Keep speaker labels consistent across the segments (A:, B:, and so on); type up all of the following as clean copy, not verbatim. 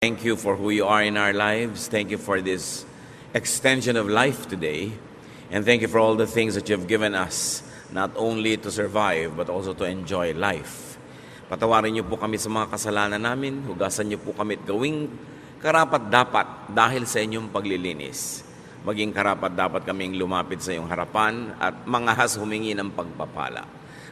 A: Thank you for who you are in our lives. Thank you for this extension of life today. And thank you for all the things that you've given us, not only to survive, but also to enjoy life. Patawarin niyo po kami sa mga kasalanan namin. Hugasan niyo po kami at gawing karapat-dapat dahil sa inyong paglilinis. Maging karapat-dapat kaming lumapit sa iyong harapan at mangahas humingi ng pagpapala.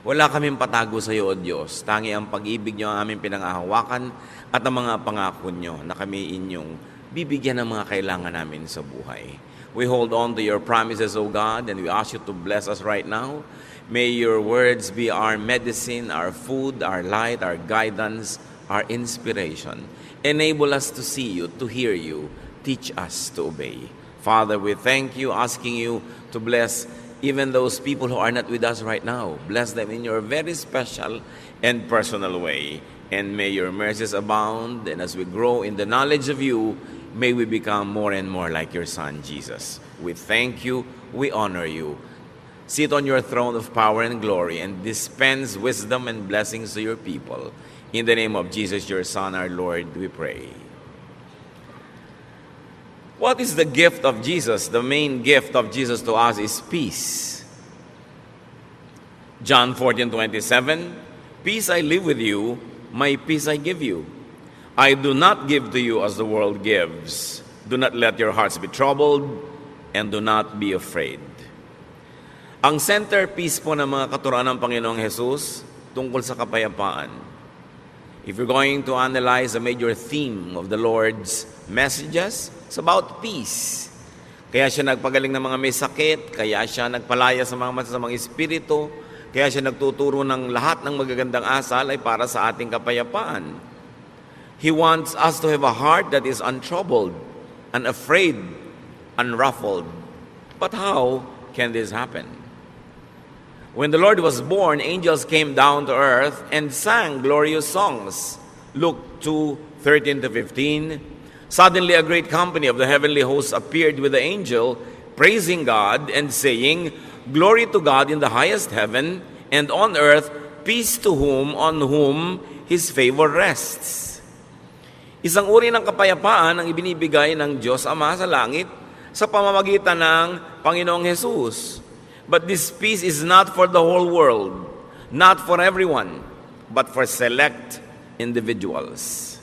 A: Wala kaming patago sa iyo, O Diyos. Tangi ang pag-ibig niyo ang aming pinangahawakan at ang mga pangako niyo na kami inyong bibigyan ng mga kailangan namin sa buhay. We hold on to your promises, O God, and we ask you to bless us right now. May your words be our medicine, our food, our light, our guidance, our inspiration. Enable us to see you, to hear you. Teach us to obey. Father, we thank you, asking you to bless even those people who are not with us right now. Bless them in your very special and personal way. And may your mercies abound. And as we grow in the knowledge of you, may we become more and more like your Son, Jesus. We thank you. We honor you. Sit on your throne of power and glory and dispense wisdom and blessings to your people. In the name of Jesus, your Son, our Lord, we pray. What is the gift of Jesus? The main gift of Jesus to us is peace. John 14:27, peace I live with you, my peace I give you. I do not give to you as the world gives. Do not let your hearts be troubled, and do not be afraid. Ang centerpiece po ng mga katuruan ng Panginoong Jesus tungkol sa kapayapaan. If you're going to analyze a major theme of the Lord's messages, it's about peace. Kaya siya nagpagaling ng mga may sakit, kaya siya nagpalaya sa mga masasamang espiritu, kaya siya nagtuturo ng lahat ng magagandang asal ay para sa ating kapayapaan. He wants us to have a heart that is untroubled, unafraid, unruffled. But how can this happen? When the Lord was born, angels came down to earth and sang glorious songs. Luke 2:13-15. Suddenly a great company of the heavenly hosts appeared with the angel, praising God and saying, Glory to God in the highest heaven, and on earth peace to on whom His favor rests. Isang uri ng kapayapaan ang ibinibigay ng Diyos Ama sa langit sa pamamagitan ng Panginoong Jesus. But this peace is not for the whole world, not for everyone, but for select individuals.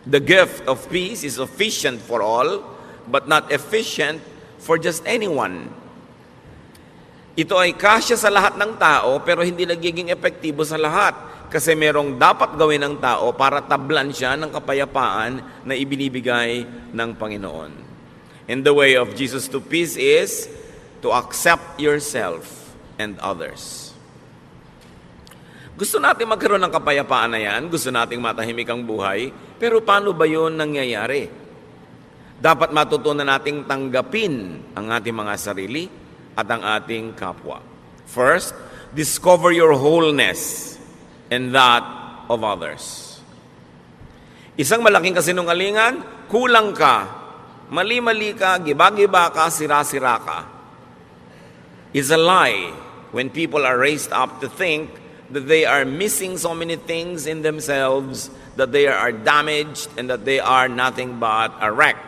A: The gift of peace is sufficient for all, but not efficient for just anyone. Ito ay kasya sa lahat ng tao, pero hindi nagiging epektibo sa lahat. Kasi merong dapat gawin ng tao para tablan siya ng kapayapaan na ibinibigay ng Panginoon. And the way of Jesus to peace is to accept yourself and others. Gusto natin magkaroon ng kapayapaan na yan, gusto nating matahimik ang buhay, pero paano ba yun nangyayari? Dapat matutunan nating tanggapin ang ating mga sarili at ang ating kapwa. First, discover your wholeness and that of others. Isang malaking kasinungalingan, kulang ka, mali-mali ka, giba-giba ka, sira-sira ka. It's a lie when people are raised up to think that they are missing so many things in themselves, that they are damaged, and that they are nothing but a wreck.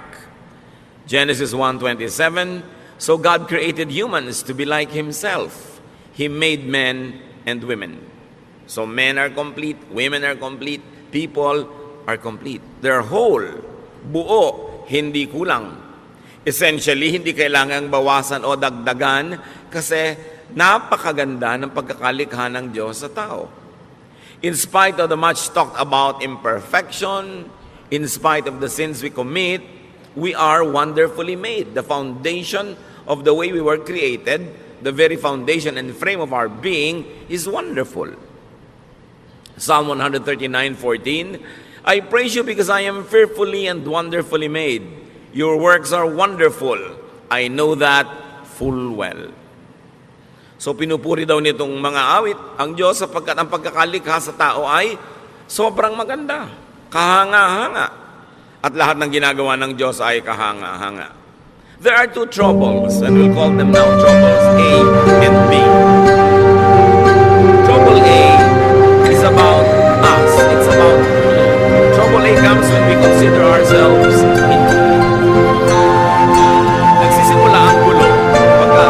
A: Genesis 1:27, so God created humans to be like Himself. He made men and women. So men are complete, women are complete, people are complete. They're whole, buo, hindi kulang. Essentially, hindi kailangang bawasan o dagdagan kasi napakaganda ng pagkakalikha ng Diyos sa tao. In spite of the much talked about imperfection, in spite of the sins we commit, we are wonderfully made. The foundation of the way we were created, the very foundation and frame of our being is wonderful. Psalm 139:14, I praise you because I am fearfully and wonderfully made. Your works are wonderful. I know that full well. So pinupuri daw nitong mga awit ang Diyos sapagkat ang pagkakalikha sa tao ay sobrang maganda, kahanga-hanga. At lahat ng ginagawa ng Diyos ay kahanga-hanga. There are two troubles, and we'll call them now troubles A and B. Trouble A is about us. It's about trouble A comes when we consider ourselves incomplete. Nagsisimula ang gulo pagka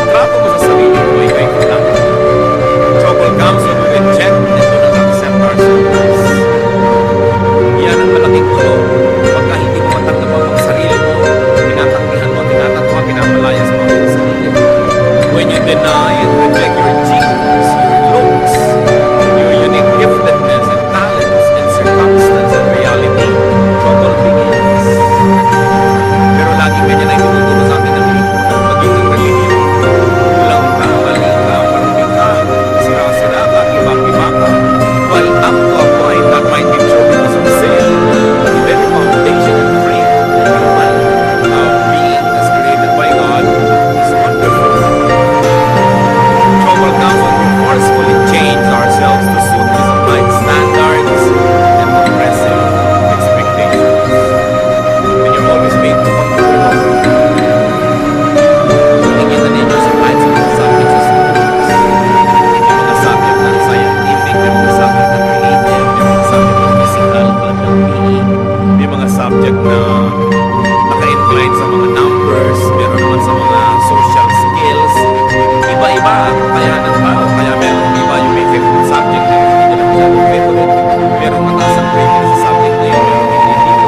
A: trato mo sa sarili mo ay ikaw lang. Trouble comes when we reject and do not accept ourselves. Yan ang malaking gulo pagka hindi mo matanggap ang sarili mo, tinatanggihan mo, tinatatwa, pinapalaya sa mga sarili. When you deny and reject your genes, your looks, your unique giftedness and talents and circumstance and reality, trouble begins. Pero laging ganyan ay tinuturo sa atin ng magiging religion. Kulang ka, mali ka, marumi ka, sira-sira ka, iba-iba ka. While up to a point that might be true because of sin, the very foundation and frame of human being as created by God is wonderful. Trouble comes when we forcefully change ourselves to suit misapplied standards and oppressive expectations. When you're always made to conform, tinigyan na ninyo sa kahit sa mga subject sa schools. May mga subject na scientific, may mga subject na creative, may mga subject na physical, tulad ng PE, may mga subject na naka-incline sa mga numbers, meron naman sa mga social skills. Iba-iba ang kakayahan ng tao. Kaya meron iba yung may favorite subject na hindi nila masyadong favorite. Merong mataas ang grade nila sa subject na yun, meron hindi dito.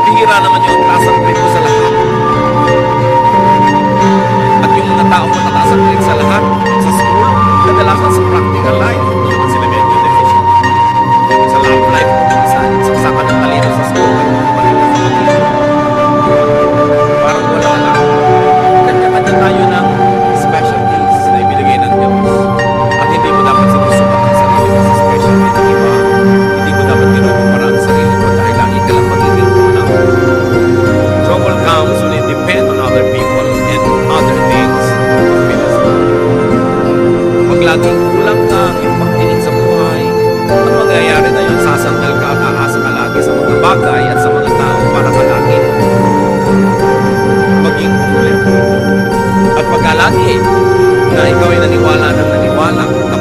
A: Bihira naman yung taas ang grade ko sa lahat. At yung mga tao matataas ang grade sa lahat, sa school, kadalasan sa practical life, hindi naman sila medyo deficient. Sa love life, minsan, saksakan ng talino sa school, pero malino sa talino. Parang wala lang. Kanya-kanya tayo ng specialties na ibinigay ng Diyos. At hindi mo dapat sinusukat ang sarili mo sa specialty ng iba. Hindi mo dapat kinukumpara ang sarili mo dahil lagi ka lang magiging unang. Trouble comes when you depend on other people and other things to fill us up. Pag laging kulang ka ang iyong pagtingin sa buhay, ang mangyayari na yun, sasandal ka at aasa ka lagi sa mga bagay at sa mga tao para ka lagi maging kulit. At pagka lagi na ikaw ay naniwala na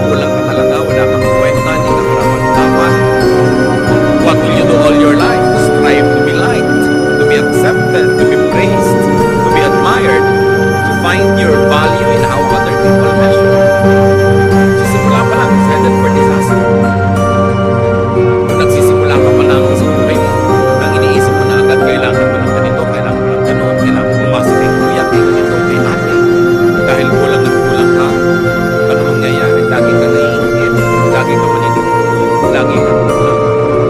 A: kulang ka talaga, wala kang kwenta, hindi ka karapat-dapat. What will you do all your life? Strive to be liked, to be accepted, to be praised, to be admired, to find your value in how other people measure. Sisimula pa lang, it's headed for disaster. Kung nagsisimula ka pa lang sa buhay mo, nang iniisip mo na agad, kailangan mo ng ganito, kailangan mo ng ganun, kailangan mo umasa kay kuya, kay ganito, kay ate. Dahil kulang na kulang ka, ano mangyayari? Lagi ka naiingit, lagi ka maninipulo, lagi ka kulang.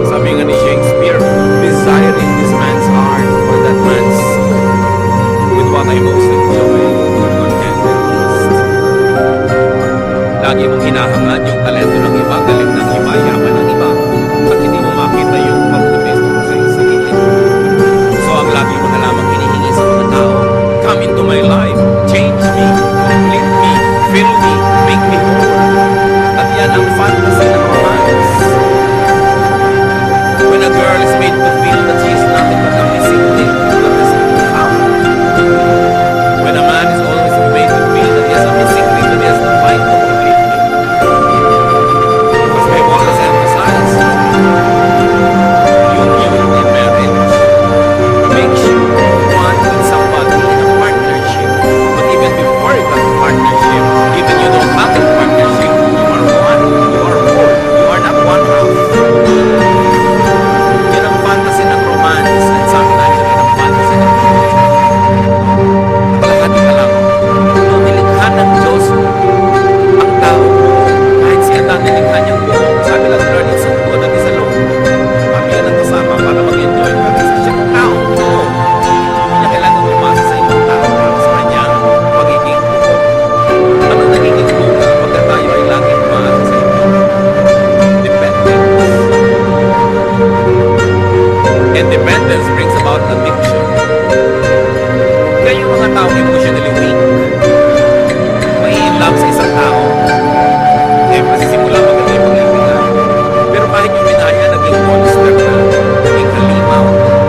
A: Sabi nga ni Shakespeare, desire in this man's heart or that man's soul, with what I most enjoy, content and least. Lagi mong hinahangad yung talento ng iba, galing ng iba, yaman ng iba, at hindi mo makita yung pagpubesto mo sa iyong sarili. So ang lagi mo na lamang hinihingi sa mga tao, come into my life, change me, complete me, fill me, make me whole. At yan ang fantasy ng romance. When a girl is made to feel that she is nothing but a missing link, that is found. When a man is always made to feel that he has a missing link, that he has to find to complete him. Because we've always emphasized union in marriage makes you one with somebody in a partnership. But even before that partnership, even you don't have a partnership, you are one, you are whole, you are not one half. Yan ang fantasy ng romance and sometimes yan ang fantasy ng religion. Nakalahati ka lang. Nung nilikha ng Diyos ang tao, kahit siya dati nilikha niyang buo, sabi lang ni Lord, it's so good at isa loob. Kami yan ang kasama para mag-enjoy. Pero isa siyang tao buo. Hindi niya kailangan umasa sa ibang tao para sa kanyang pagiging buo. Ano nagiging buo ka pagka tayo ay laging umasa sa ibang dependence? And dependence brings about addiction. Kaya yung mga tao emotionally weak, may in love sa isang tao, eh, masisimula maganda yung pag-ibig. Pero kahit yung binaya, naging monster na, naging halimaw,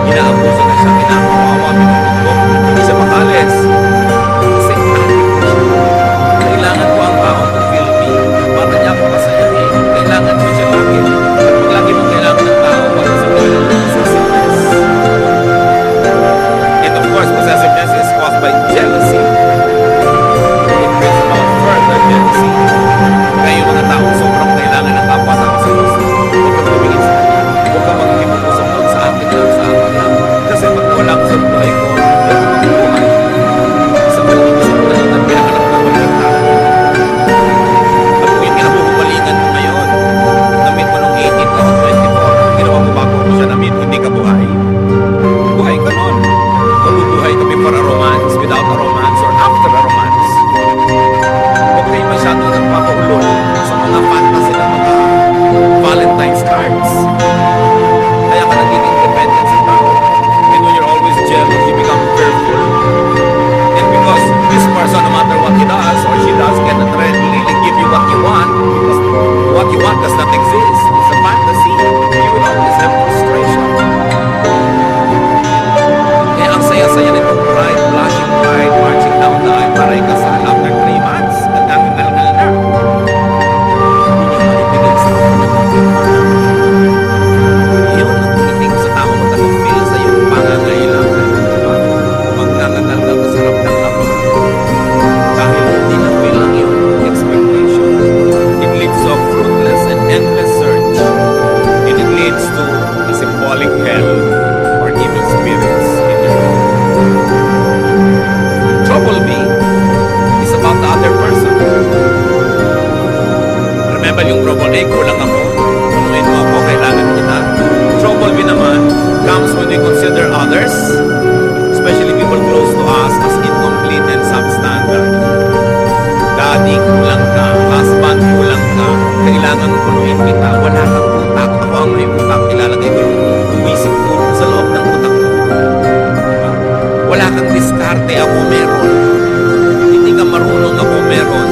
A: inaabuso na siya, kinakawawa, pinutugtog, hindi siya makalis. Kasi addict na siya. Kailangan ko ang tao mag-feel me, para niya ako masayahin. Kailangan ko siya lagi. At pag lagi mong kailangan ng tao, others, especially people close to us, as incomplete and substandard. Daddy, kulang ka. Husband, kulang ka. Kailangan punuin kita. Wala kang utak. Ako ang may utak. Ilalagay ko yung buwisip ko sa loob ng utak ko. Diba? Wala kang diskarte. Ako meron. Hindi ka marunong. Ako meron.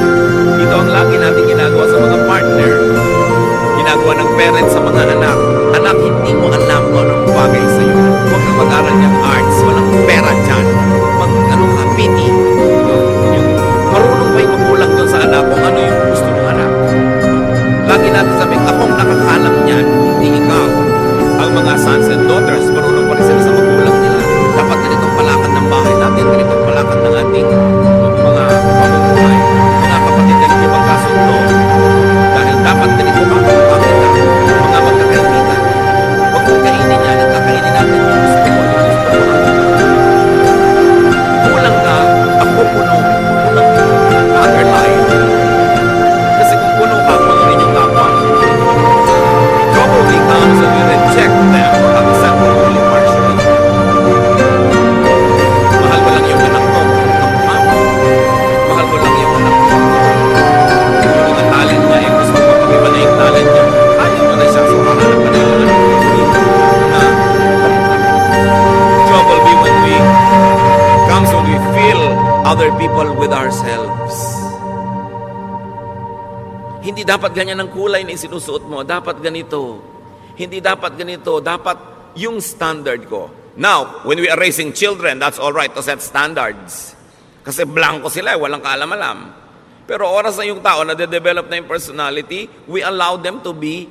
A: Ito ang lagi natin ginagawa sa mga partner. Ginagawa ng parents sa mga anak. Anak, hindi mo alam kung anong bagay sa'yo. Huwag kang mag-aral niyang arts. Walang pera dyan. Ano ka, pity. Yung marunong ba yung magulang doon sa anak kung ano yung gusto ng anak. Lagi natin sabihin, akong nakakalam niyan, hindi ikaw. Ang mga sons and daughters, marunong pa rin sila sa magulang nila. Dapat ganitong palakad ng bahay natin, ganitong palakad ng ating mga pamumuhay. Mga kapatid na hindi magkasundo. Dahil dapat ganito ba? Mga magkakaibigan. Huwag mong kainin yan at kakainin natin yung gusto mo. Kulang ka, ako puno. Kulang ka. Other life. Kasi kung puno ka, puno rin yung kapwa. Trouble comes when we reject them or accept them only partially. Mahal mo lang yung anak mo. Mahal mo lang yung anak mo. Yung mga talent niya, yung gusto mo pag-iba na yung talent niya. Ayaw mo na siya. So, hahanap ka na yung anak mo. Trouble be when we comes when we fill other people with ourselves. Hindi dapat ganyan ang kulay na isinusuot mo. Dapat ganito. Hindi dapat ganito. Dapat yung standard ko. Now, when we are raising children, that's all right to set standards. Kasi blanco sila, walang kaalam-alam. Pero oras na yung tao na de-develop na yung personality, we allow them to be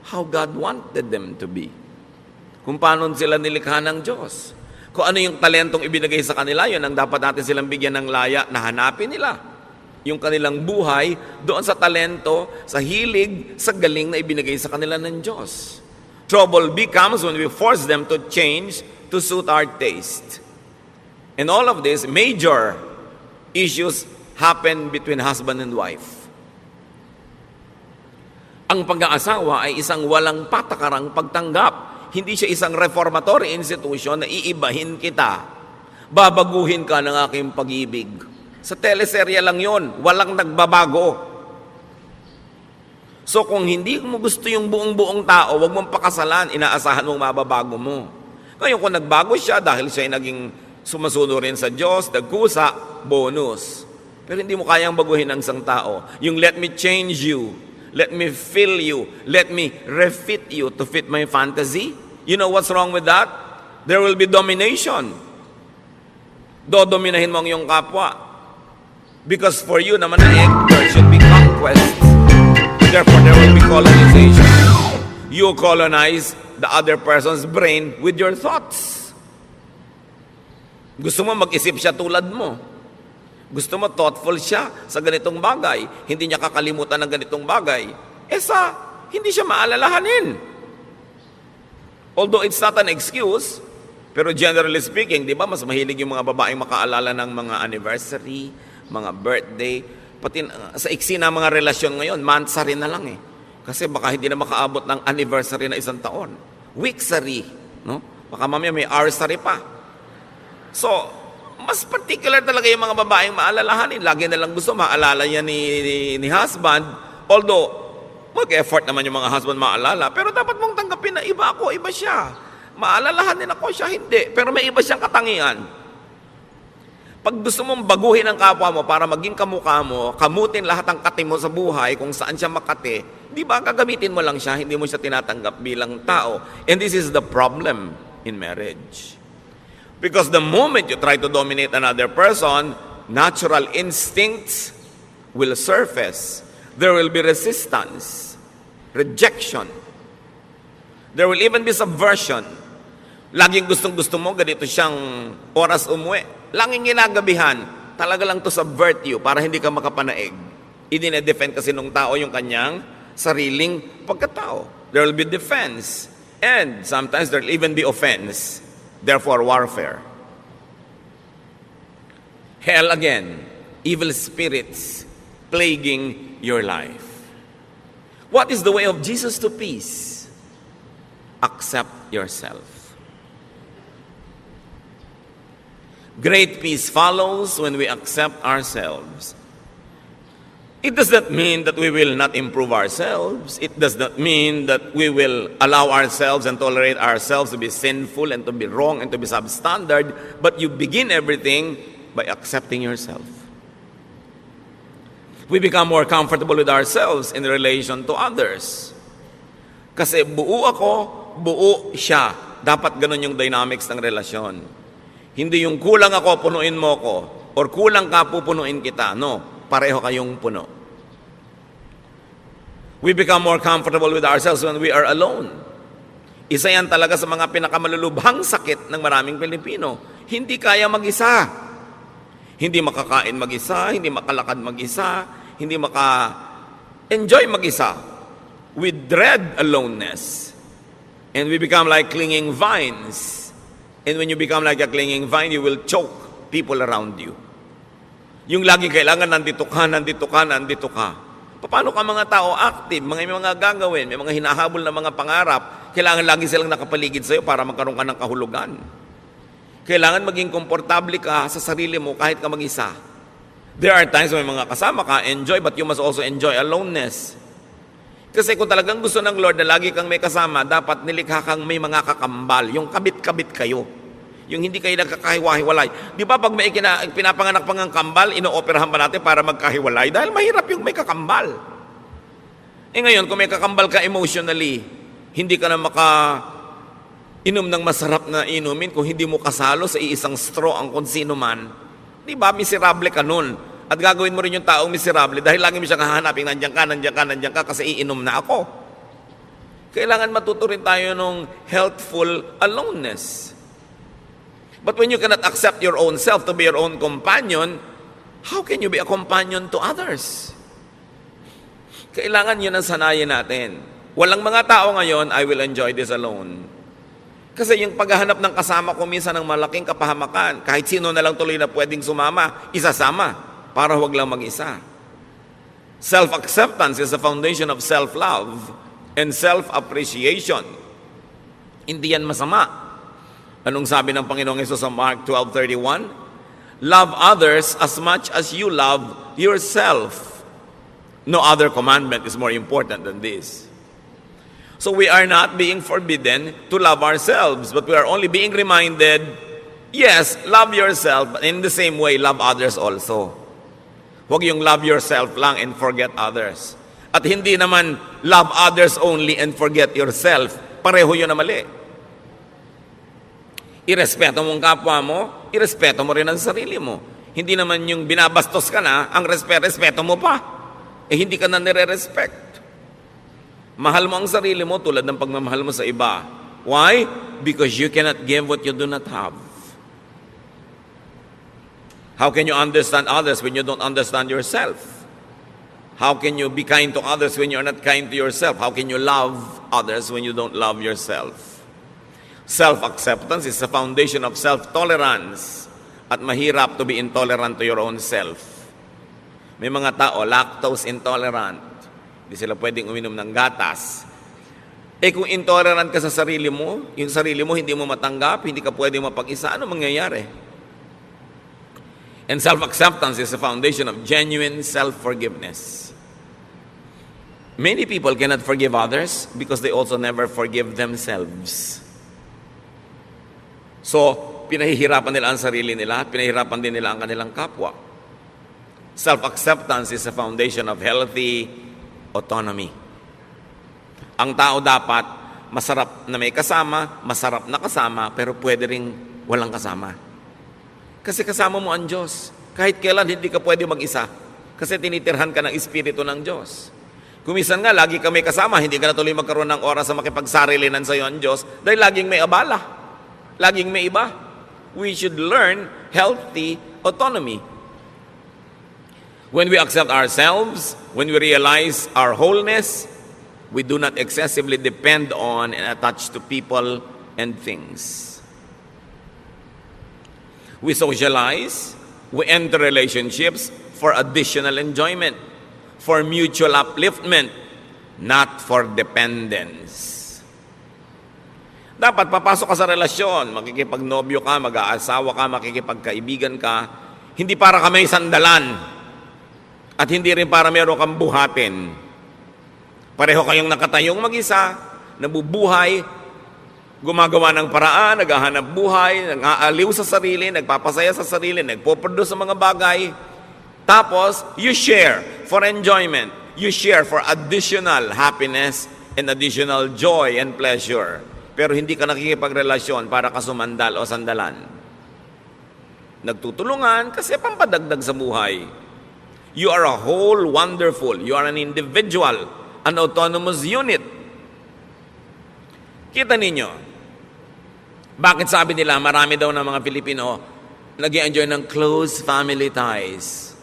A: how God wanted them to be. Kung paano sila nilikha ng Diyos. Kung ano yung talentong ibinigay sa kanila, yun ang dapat natin silang bigyan ng laya na hanapin nila. Yung kanilang buhay doon sa talento, sa hilig, sa galing na ibinigay sa kanila ng Diyos. Trouble becomes when we force them to change to suit our taste. And all of this, major issues happen between husband and wife. Ang pag-aasawa ay isang walang patakarang pagtanggap. Hindi siya isang reformatory institution na iibahin kita. Babaguhin ka ng aking pag-ibig. Sa teleserye lang yon, walang nagbabago. So kung hindi mo gusto yung buong-buong tao, wag mong pakasalan, inaasahan mong mababago mo. Ngayon kung nagbago siya dahil siya ay naging sumusunod rin sa Diyos, nagkusa, bonus. Pero hindi mo kayang baguhin ang isang tao. Yung let me change you, let me fill you, let me refit you to fit my fantasy. You know what's wrong with that? There will be domination. Dodominahin mo ang iyong kapwa. Because for you naman there should be conquest. Therefore, there will be colonization. You colonize the other person's brain with your thoughts. Gusto mo mag-isip siya tulad mo. Gusto mo thoughtful siya sa ganitong bagay. Hindi niya kakalimutan ng ganitong bagay. Hindi siya maalalahanin. Although it's not an excuse, pero generally speaking, di ba, mas mahilig yung mga babaeng makaalala ng mga anniversary, mga birthday, pati sa iksi na mga relasyon ngayon, monthsary na lang eh. Kasi baka hindi na makaabot ng anniversary na isang taon. Weeksary, no? Baka mamaya may hoursary pa. So, mas particular talaga yung mga babaeng maalalahanin. Lagi na lang gusto maalala niya ni husband. Although, mag-effort naman yung mga husband maalala. Pero dapat mong tanggapin na iba ako, iba siya. Maalalahanin ako, siya hindi. Pero may iba siyang katangian. Pag gusto mong baguhin ang kapwa mo para maging kamukha mo, kamutin lahat ng kati mo sa buhay kung saan siya makati, di ba gagamitin mo lang siya, hindi mo siya tinatanggap bilang tao. And this is the problem in marriage. Because the moment you try to dominate another person, natural instincts will surface. There will be resistance, rejection. There will even be subversion. Laging gustong-gusto mo, ganito siyang oras umuwi. Laging ginagabihan, talaga lang to subvert you para hindi ka makapanaig. Idine-defend kasi nung tao yung kanyang sariling pagkatao. There will be defense. And sometimes there will even be offense. Therefore, warfare. Hell again. Evil spirits plaguing your life. What is the way of Jesus to peace? Accept yourself. Great peace follows when we accept ourselves. It does not mean that we will not improve ourselves. It does not mean that we will allow ourselves and tolerate ourselves to be sinful and to be wrong and to be substandard. But you begin everything by accepting yourself. We become more comfortable with ourselves in relation to others. Kasi buo ako, buo siya. Dapat ganun yung dynamics ng relasyon. Hindi yung kulang ako, punuin mo ko. Or kulang ka, pupunuin kita. No, pareho kayong puno. We become more comfortable with ourselves when we are alone. Isa yan talaga sa mga pinakamalulubhang sakit ng maraming Pilipino. Hindi kaya mag-isa. Hindi makakain mag-isa, hindi makalakad mag-isa, hindi maka-enjoy mag-isa. We dread aloneness. And we become like clinging vines. And when you become like a clinging vine, you will choke people around you. Yung lagi kailangan nandito ka, nandito ka, nandito ka. Paano ka mga tao active, may mga gagawin, may mga hinahabol na mga pangarap, kailangan lagi silang nakapaligid sa'yo para magkaroon ka ng kahulugan. Kailangan maging komportable ka sa sarili mo kahit ka mag-isa. There are times when may mga kasama ka, enjoy, but you must also enjoy aloneness. Kasi kung talagang gusto ng Lord na lagi kang may kasama, dapat nilikha kang may mga kakambal, yung kabit-kabit kayo. Yung hindi kayo nagkakahiwa-hiwalay. Di ba pag may pinapanganak pang ang kambal, ino-operahan pa natin para magkahiwalay? Dahil mahirap yung may kakambal. Ngayon, kung may kakambal ka emotionally, hindi ka na inom ng masarap na inumin kung hindi mo kasalo sa iisang straw ang kung sino man. Di ba? Miserable ka nun. At gagawin mo rin yung taong miserable dahil lagi mo siyang hahanapin, nandiyan ka, nandiyan ka, nandiyan ka, kasi iinom na ako. Kailangan matuto rin tayo ng healthful aloneness. But when you cannot accept your own self to be your own companion, how can you be a companion to others? Kailangan yun ang sanayin natin. Walang mga tao ngayon, I will enjoy this alone. Kasi yung paghahanap ng kasama ko minsan ng malaking kapahamakan, kahit sino na lang tuloy na pwedeng sumama, isasama, para huwag lang mag-isa. Self-acceptance is the foundation of self-love and self-appreciation. Hindi yan masama. Anong sabi ng Panginoong Hesus sa Mark 12:31? Love others as much as you love yourself. No other commandment is more important than this. So we are not being forbidden to love ourselves, but we are only being reminded, yes, love yourself, but in the same way, love others also. Huwag yung love yourself lang and forget others. At hindi naman love others only and forget yourself. Pareho yun na mali. Irespeto mo ang kapwa mo, irespeto mo rin ang sarili mo. Hindi naman yung binabastos ka na, ang respeto mo pa. Hindi ka na nire-respect. Mahal mo ang sarili mo tulad ng pagmamahal mo sa iba. Why? Because you cannot give what you do not have. How can you understand others when you don't understand yourself? How can you be kind to others when you're not kind to yourself? How can you love others when you don't love yourself? Self-acceptance is the foundation of self-tolerance. At mahirap to be intolerant to your own self. May mga tao, lactose intolerant. Hindi sila pwedeng uminom ng gatas. Kung intolerant ka sa sarili mo, yung sarili mo hindi mo matanggap, hindi ka pwedeng mapag-isa, ano mangyayari? And self-acceptance is the foundation of genuine self-forgiveness. Many people cannot forgive others because they also never forgive themselves. So, pinahihirapan nila ang sarili nila, pinahihirapan din nila ang kanilang kapwa. Self-acceptance is the foundation of healthy autonomy. Ang tao dapat masarap na may kasama, masarap na kasama, pero pwede ring walang kasama. Kasi kasama mo ang Diyos. Kahit kailan hindi ka pwede mag-isa. Kasi tinitirhan ka ng Espiritu ng Diyos. Kumisan nga, lagi ka may kasama, hindi ka na tuloy magkaroon ng oras sa makipagsarilinan sa iyo ang Diyos dahil laging may abala. Laging may iba. We should learn healthy autonomy. When we accept ourselves, when we realize our wholeness, we do not excessively depend on and attach to people and things. We socialize, we enter relationships for additional enjoyment, for mutual upliftment, not for dependence. Dapat papasok ka sa relasyon, makikipagnobyo ka, mag-aasawa ka, makikipagkaibigan ka, hindi para ka may sandalan at hindi rin para meron kang buhatin. Pareho kayong nakatayong mag-isa, nabubuhay, gumagawa ng paraan, naghahanap buhay, nag-aaliw sa sarili, nagpapasaya sa sarili, nagpo-produce sa mga bagay. Tapos, you share for enjoyment. You share for additional happiness and additional joy and pleasure. Pero hindi ka nakikipagrelasyon para ka sumandal o sandalan. Nagtutulungan kasi pampadagdag sa buhay. You are a whole wonderful. You are an individual, an autonomous unit. Kita ninyo, bakit sabi nila marami daw ng mga Pilipino nag-i-enjoy ng close family ties?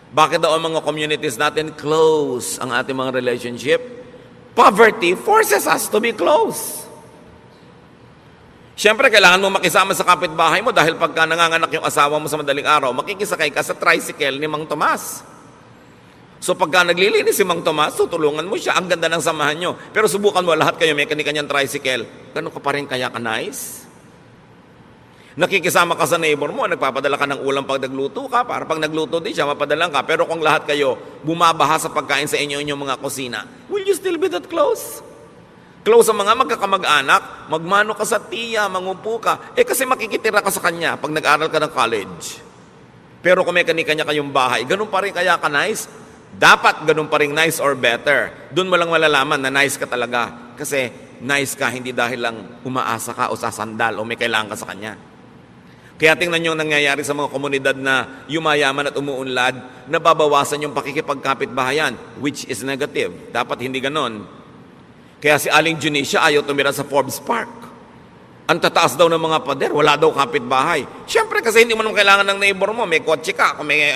A: Bakit daw ang mga communities natin close ang ating mga relationship? Poverty forces us to be close. Siyempre, kailangan mo makisama sa kapitbahay mo dahil pagka nanganganak yung asawa mo sa madaling araw, makikisakay ka sa tricycle ni Mang Tomas. So pagka naglilinis si Mang Tomas, tutulungan mo siya. Ang ganda ng samahan nyo. Pero subukan mo lahat kayo, may kanya-kanyang tricycle. Ganun ka pa rin kaya ka nice? Nakikisama ka sa neighbor mo, nagpapadala ka ng ulam pag nagluto ka, para pag nagluto din siya, mapadalang ka. Pero kung lahat kayo bumabaha sa pagkain sa inyong mga kusina, will you still be that close? Close sa mga magkakamag-anak, magmano ka sa tiya, mangupo ka. Kasi makikitira ka sa kanya pag nag-aral ka ng college. Pero kung may kanya-kanya kayong bahay, ganun pa rin kaya ka nice? Dapat ganun pa rin nice or better. Doon mo lang malalaman na nice ka talaga. Kasi nice ka, hindi dahil lang umaasa ka o sasandal o may kailangan ka sa kanya. Kaya tingnan nyo ang nangyayari sa mga komunidad na yumayaman at umuunlad, nababawasan yung pakikipagkapit-bahayan, which is negative. Dapat hindi ganon. Kaya si Aling Junicia ayaw tumira sa Forbes Park. Ang tataas daw ng mga pader, wala daw kapitbahay. Siyempre kasi hindi mo naman kailangan ng neighbor mo. May kotse ka, kung may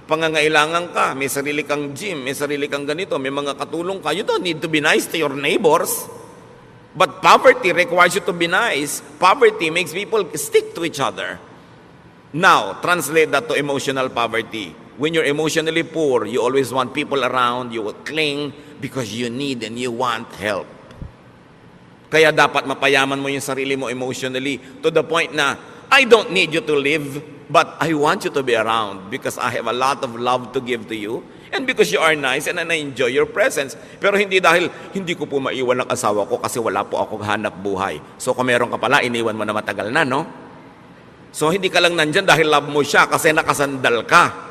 A: pangangailangan ka, may sarili kang gym, may sarili kang ganito, may mga katulong ka. You don't need to be nice to your neighbors. But poverty requires you to be nice. Poverty makes people stick to each other. Now, translate that to emotional poverty. When you're emotionally poor, you always want people around, you will cling because you need and you want help. Kaya dapat mapayaman mo yung sarili mo emotionally to the point na, I don't need you to live, but I want you to be around because I have a lot of love to give to you and because you are nice and I enjoy your presence. Pero hindi dahil hindi ko po maiwan ang asawa ko kasi wala po akong hanap buhay. So kung meron ka pala, iniwan mo na matagal na, no? So hindi ka lang nandyan dahil love mo siya kasi nakasandal ka.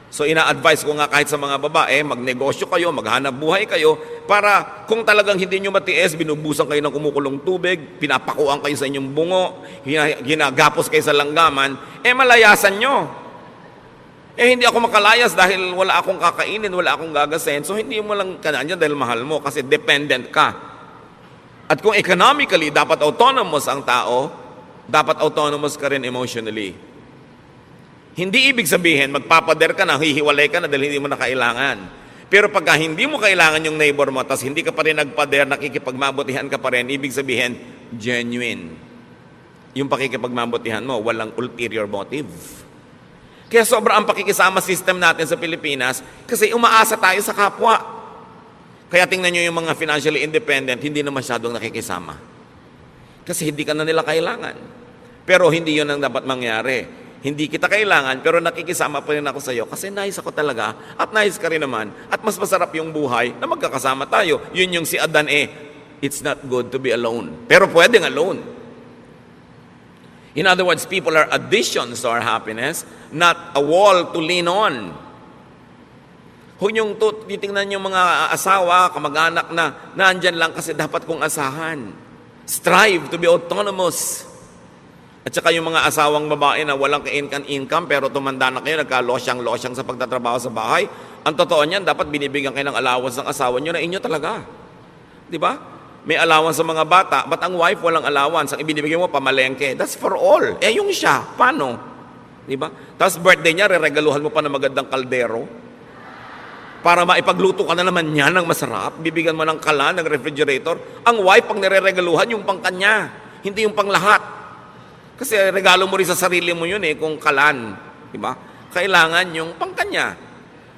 A: So ina-advise ko nga kahit sa mga babae, magnegosyo kayo, maghanap buhay kayo, para kung talagang hindi nyo matiis, binubusan kayo ng kumukulong tubig, pinapakuan kayo sa inyong bungo, ginagapos kayo sa langgaman, malayasan nyo. Hindi ako makalayas dahil wala akong kakainin, wala akong gagasin, so hindi mo lang kanyan dahil mahal mo kasi dependent ka. At kung economically, dapat autonomous ang tao, dapat autonomous ka rin emotionally. Hindi ibig sabihin, magpapader ka na, hihiwalay ka na dahil hindi mo na kailangan. Pero pagka hindi mo kailangan yung neighbor mo, tas hindi ka pa rin nagpader, nakikipagmabutihan ka pa rin, ibig sabihin, genuine. Yung pakikipagmabutihan mo, walang ulterior motive. Kaya sobra ang pakikisama system natin sa Pilipinas kasi umaasa tayo sa kapwa. Kaya tingnan nyo yung mga financially independent, hindi na masyadong nakikisama. Kasi hindi ka na nila kailangan. Pero hindi yun ang dapat mangyari. Hindi kita kailangan, pero nakikisama pa rin ako sa iyo kasi nice ako talaga at nice ka rin naman at mas masarap yung buhay na magkakasama tayo. Yun yung si Adan it's not good to be alone. Pero pwedeng alone. In other words, people are additions to our happiness, not a wall to lean on. Kung yung titingnan yung mga asawa, kamag-anak na naandyan lang kasi dapat kong asahan. Strive to be autonomous. At saka yung mga asawang babae na walang ka-income pero tumanda na kayo, nagka-losyang sa pagtatrabaho sa bahay, ang totoo niyan, dapat binibigyan kayo ng allowance ng asawa nyo na inyo talaga. Di ba? May allowance sa mga bata, but ang wife walang allowance. Ang ibinibigyan mo, pamalengke. That's for all. Yung siya, paano? Di ba? Tapos birthday niya, reregaluhan mo pa ng magandang kaldero para maipagluto ka na naman niya ng masarap. Bibigyan mo ng kalan, ng refrigerator. Ang wife, pag nireregaluhan, yung pangkanya, hindi yung panglahat. Kasi regalo mo rin sa sarili mo yun kung kalan. Diba? Kailangan yung pangkanya.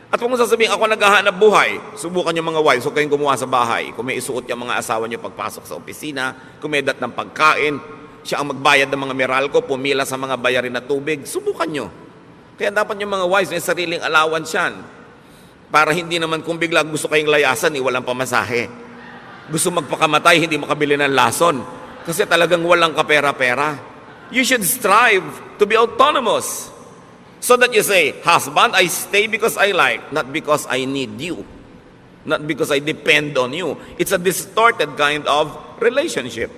A: At kung sasabihin, ako naghahanap buhay, subukan yung mga wives, huwag kayong gumawa sa bahay. Kung may isuot yung mga asawa nyo pagpasok sa opisina, kumedat ng pagkain, siya ang magbayad ng mga Meralco, pumila sa mga bayarin na tubig, subukan nyo. Kaya dapat yung mga wives may sariling allowance yan. Para hindi naman kung bigla gusto kayong layasan, walang pamasahe. Gusto magpakamatay, hindi makabili ng lason. Kasi talagang walang kapera-pera. You should strive to be autonomous. So that you say, husband, I stay because I like, not because I need you. Not because I depend on you. It's a distorted kind of relationship.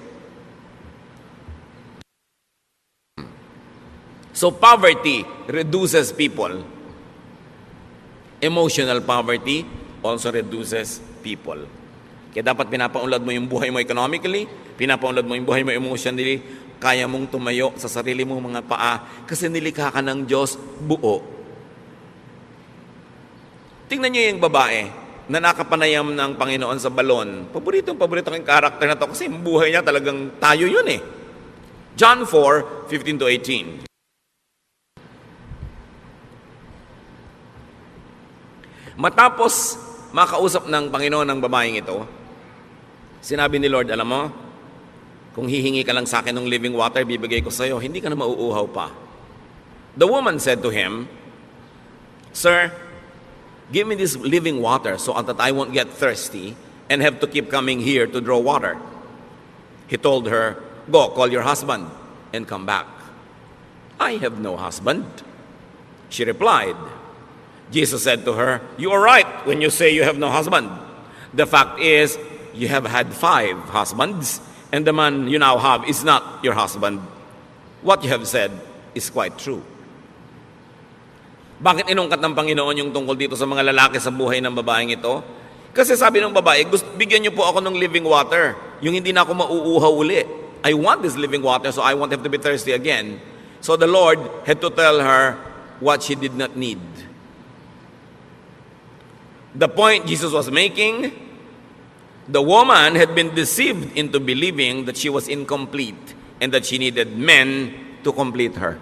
A: So poverty reduces people. Emotional poverty also reduces people. Kaya dapat pinapaunlad mo yung buhay mo economically, pinapaunlad mo yung buhay mo emotionally, kaya mong tumayo sa sarili mong mga paa kasi nilikha ka ng Diyos buo. Tingnan niyo yung babae na nakapanayam ng Panginoon sa balon. Paborito kong karakter na to kasi yung buhay niya talagang tayo yun eh. John 4:15-18. Matapos makausap ng Panginoon ng babaeng ito, sinabi ni Lord, alam mo, kung hihingi ka lang sa akin ng living water, bibigay ko sa iyo, hindi ka na mauuhaw pa. The woman said to him, Sir, give me this living water so that I won't get thirsty and have to keep coming here to draw water. He told her, Go, call your husband and come back. I have no husband. She replied, Jesus said to her, You are right when you say you have no husband. The fact is, you have had 5 husbands, and the man you now have is not your husband. What you have said is quite true. Bakit inungkat ng Panginoon yung tungkol dito sa mga lalaki sa buhay ng babaeng ito? Kasi sabi ng babae, bigyan niyo po ako ng living water, yung hindi na ako mauuhaw uli. I want this living water so I won't have to be thirsty again. So the Lord had to tell her what she did not need. The point Jesus was making, the woman had been deceived into believing that she was incomplete and that she needed men to complete her.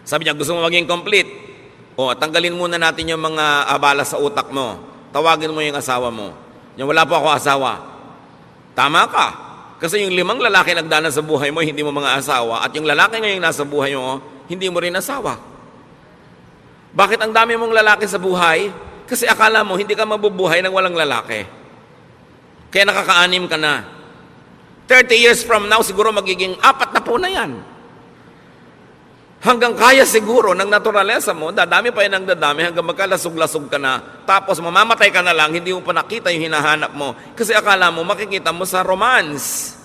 A: Sabi niya, gusto mo maging complete? O, tanggalin muna natin yung mga abala sa utak mo. Tawagin mo yung asawa mo. Yung wala po ako asawa. Tama ka. Kasi yung 5 lalaki nagdaan sa buhay mo, hindi mo mga asawa. At yung lalaki ngayong nasa buhay mo, hindi mo rin asawa. Bakit ang dami mong lalaki sa buhay? Kasi akala mo, hindi ka mabubuhay nang walang lalaki. Kaya nakaka-anim ka na. 30 years from now, siguro magiging 4 na po na yan. Hanggang kaya siguro ng naturalesa mo, dadami pa yan ang dadami hanggang magkalasog-lasog ka na. Tapos mamamatay ka na lang, hindi mo pa nakita yung hinahanap mo. Kasi akala mo, makikita mo sa romance.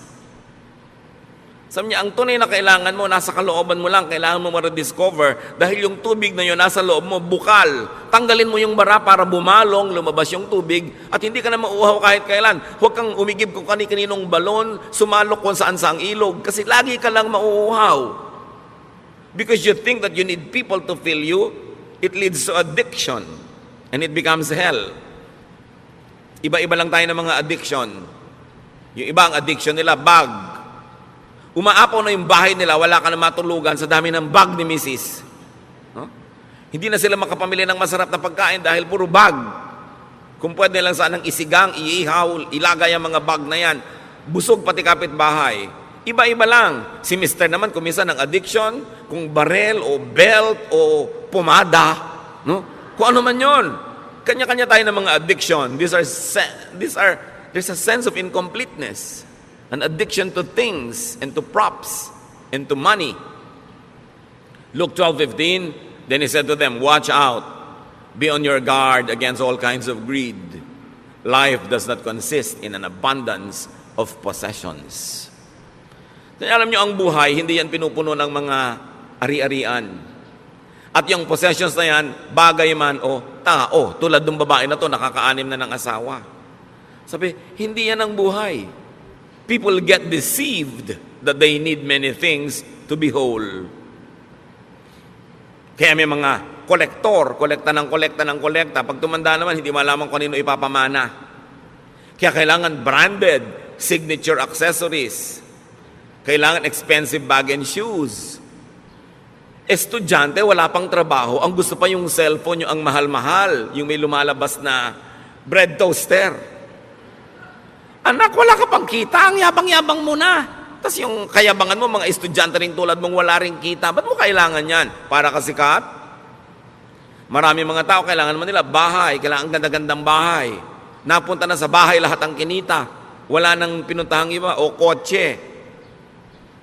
A: Sabi niya, ang tunay na kailangan mo, nasa kalooban mo lang, kailangan mo ma-rediscover dahil yung tubig na yun nasa loob mo, bukal. Tanggalin mo yung bara para bumalong, lumabas yung tubig, at hindi ka na mauuhaw kahit kailan. Huwag kang umigib kung kani-kaninong balon, sumalok kung saan sa ang ilog, kasi lagi ka lang mauuhaw. Because you think that you need people to fill you, it leads to addiction, and it becomes hell. Iba-iba lang tayo ng mga addiction. Yung iba ang addiction nila, bag. Umaapaw na yung bahay nila, wala ka na matulugan sa dami ng bag ni Mrs. Huh? Hindi na sila makapamili ng masarap na pagkain dahil puro bag. Kung pwede lang sanang isigang, iihaw, ilagay ang mga bag na yan. Busog pati kapitbahay. Iba-iba lang. Si Mr. naman, kung minsan ng addiction, kung barel o belt o pomada, no? Kung ano man yun. Kanya-kanya tayo ng mga addiction. There's a sense of incompleteness. An addiction to things and to props and to money. Luke 12:15, then he said to them, Watch out, be on your guard against all kinds of greed. Life does not consist in an abundance of possessions. Then, alam niyo, ang buhay, hindi yan pinupuno ng mga ari-arian. At yung possessions na yan, bagay man o tao, tulad ng babae na to, nakaka-6 na ng asawa. Sabi, hindi yan ang buhay. People get deceived that they need many things to be whole. Kaya may mga kolekta ng kolekta. Pag tumanda naman, hindi malaman kung ano ipapamana. Kaya kailangan branded, signature accessories. Kailangan expensive bag and shoes. Estudyante, wala pang trabaho, ang gusto pa yung cellphone, yung ang mahal-mahal, yung may lumalabas na bread toaster. Anak, wala ka pang kita, ang yabang-yabang mo na. Tapos yung kayabangan mo, mga estudyante rin tulad mong wala rin kita, ba't mo kailangan yan? Para ka sikat? Marami mga tao, kailangan naman nila bahay, kailangan ganda-gandang bahay. Napunta na sa bahay lahat ang kinita. Wala nang pinuntahang iba, o kotse.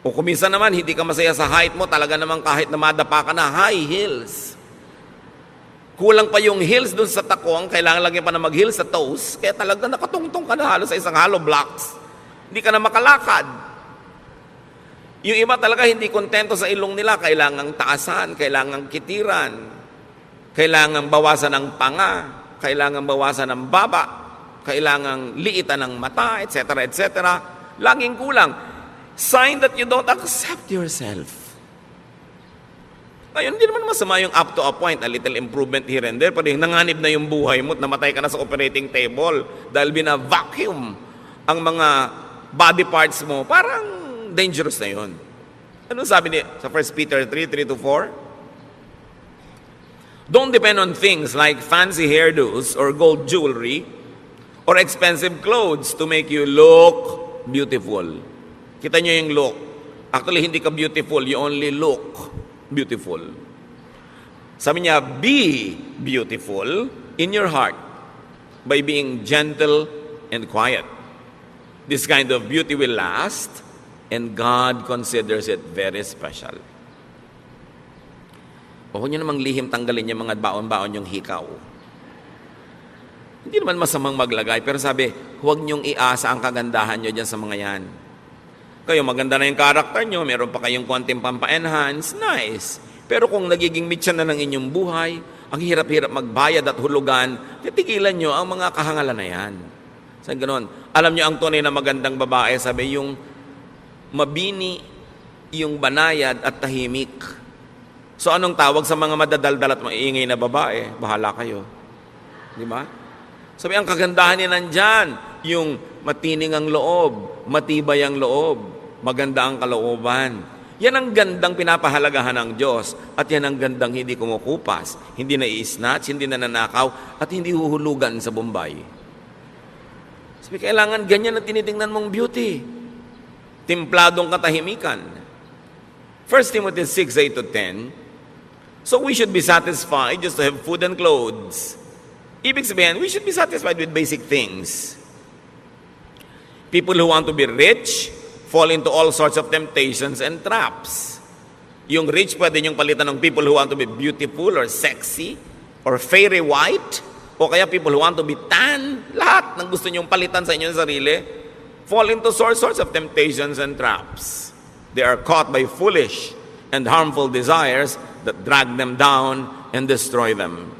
A: O kuminsan naman, hindi ka masaya sa height mo, talaga naman kahit na madapa ka na, high heels. Kulang pa yung heels dun sa takong, kailangan lagi pa na mag-heels sa toes, kaya talaga nakatungtong ka na halos sa isang hollow blocks. Hindi ka na makalakad. Yung iba talaga hindi kontento sa ilong nila, kailangang taasan, kailangang kitiran, kailangang bawasan ng panga, kailangang bawasan ng baba, kailangang liitan ng mata, etc., etc. Laging kulang. Sign that you don't accept yourself. Ngayon, hindi naman masama yung up to a point, a little improvement here and there, pero nanganib na yung buhay mo at namatay ka na sa operating table dahil bina-vacuum ang mga body parts mo, parang dangerous na yun. Ano sabi niya sa 1 Peter 3:3-4? Don't depend on things like fancy hairdos or gold jewelry or expensive clothes to make you look beautiful. Kita niyo yung look. Actually, hindi ka beautiful, you only look beautiful. Sabi niya, be beautiful in your heart by being gentle and quiet. This kind of beauty will last, and God considers it very special. Huwag niyo namang lihim tanggalin yung mga baon-baon yung hikaw. Hindi naman masamang maglagay, pero sabi, huwag niyong iasa ang kagandahan niyo dyan sa mga yan. Kayo, maganda na yung karakter nyo, meron pa kayong konting pampa-enhance, nice. Pero kung nagiging mitya na ng inyong buhay, ang hirap-hirap magbayad at hulugan, titigilan nyo ang mga kahangalan na yan. Sabi ganon. Alam nyo ang tunay na magandang babae, sabi yung mabini, yung banayad at tahimik. So anong tawag sa mga madadaldal at maiingay na babae? Bahala kayo. Di ba? Sabi ang kagandahan niya nandyan, yung matining ang loob, matibay ang loob, maganda ang kalooban. Yan ang gandang pinapahalagahan ng Diyos at yan ang gandang hindi kumukupas, hindi na i-snatch, hindi na nanakaw at hindi huhulugan sa Bombay. Sabi, kailangan ganyan ang tinitingnan mong beauty. Timpladong katahimikan. 1 Timothy 6:8-10. So we should be satisfied just to have food and clothes. Ibig sabihin, we should be satisfied with basic things. People who want to be rich fall into all sorts of temptations and traps. Yung rich, pwede niyong palitan ng people who want to be beautiful or sexy or fairy white, o kaya people who want to be tan. Lahat ng gusto niyong palitan sa inyong sarili fall into all sorts of temptations and traps. They are caught by foolish and harmful desires that drag them down and destroy them.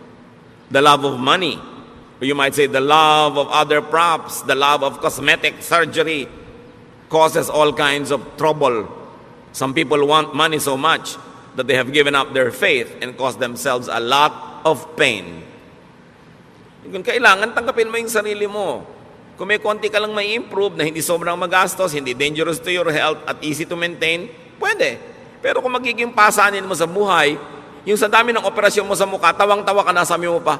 A: The love of money, or you might say the love of other props, the love of cosmetic surgery, causes all kinds of trouble. Some people want money so much that they have given up their faith and caused themselves a lot of pain. Kung kailangan, tanggapin mo yung sarili mo. Kung may konti ka lang may improve na hindi sobrang magastos, hindi dangerous to your health at easy to maintain, pwede. Pero kung magiging pasanin mo sa buhay, yung sa dami ng operasyon mo sa mukha, tawang-tawa ka na, sabi mo pa.